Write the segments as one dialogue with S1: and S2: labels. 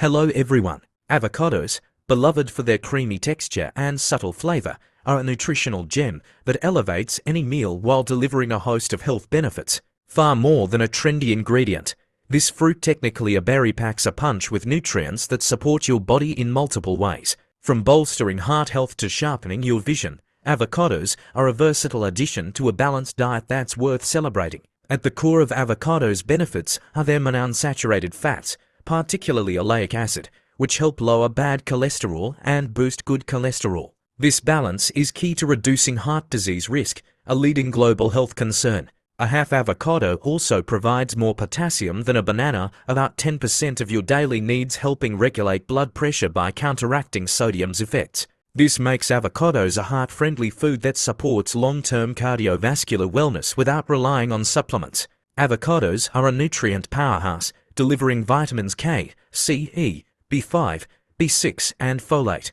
S1: Hello everyone. Avocados, beloved for their creamy texture and subtle flavor, are a nutritional gem that elevates any meal while delivering a host of health benefits. Far more than a trendy ingredient, this fruit, technically a berry, packs a punch with nutrients that support your body in multiple ways. From bolstering heart health to sharpening your vision, avocados are a versatile addition to a balanced diet that's worth celebrating. At the core of avocados' benefits are their monounsaturated fats, particularly oleic acid, which help lower bad cholesterol and boost good cholesterol. This balance is key to reducing heart disease risk, a leading global health concern. A half avocado also provides more potassium than a banana, about 10% of your daily needs, helping regulate blood pressure by counteracting sodium's effects. This makes avocados a heart-friendly food that supports long-term cardiovascular wellness without relying on supplements. Avocados are a nutrient powerhouse, delivering vitamins K, C, E, B5, B6, and folate.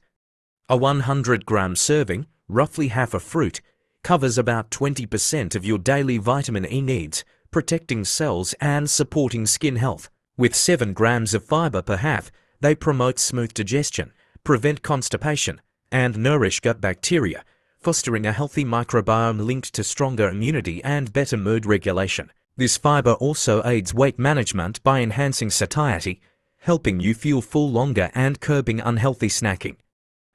S1: A 100-gram serving, roughly half a fruit, covers about 20% of your daily vitamin E needs, protecting cells and supporting skin health. With 7 grams of fiber per half, they promote smooth digestion, prevent constipation, and nourish gut bacteria, fostering a healthy microbiome linked to stronger immunity and better mood regulation. This fiber also aids weight management by enhancing satiety, helping you feel full longer and curbing unhealthy snacking.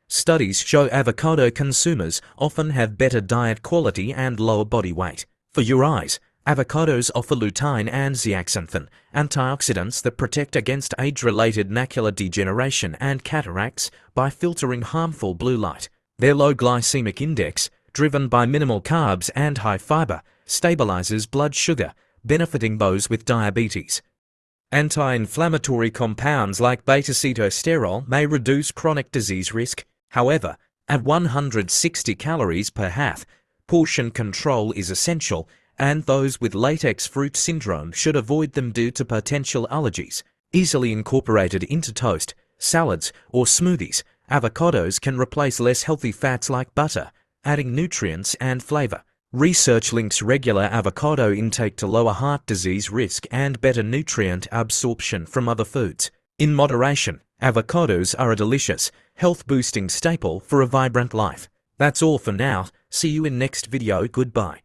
S1: Studies show avocado consumers often have better diet quality and lower body weight. For your eyes, avocados offer lutein and zeaxanthin, antioxidants that protect against age-related macular degeneration and cataracts by filtering harmful blue light. Their low glycemic index, driven by minimal carbs and high fiber, stabilizes blood sugar, benefiting those with diabetes. Anti-inflammatory compounds like beta-cetosterol may reduce chronic disease risk. However, at 160 calories per half, portion control is essential, and those with latex fruit syndrome should avoid them due to potential allergies. Easily incorporated into toast, salads, or smoothies, avocados can replace less healthy fats like butter, adding nutrients and flavor. Research links regular avocado intake to lower heart disease risk and better nutrient absorption from other foods. In moderation, avocados are a delicious, health-boosting staple for a vibrant life. That's all for now. See you in next video. Goodbye.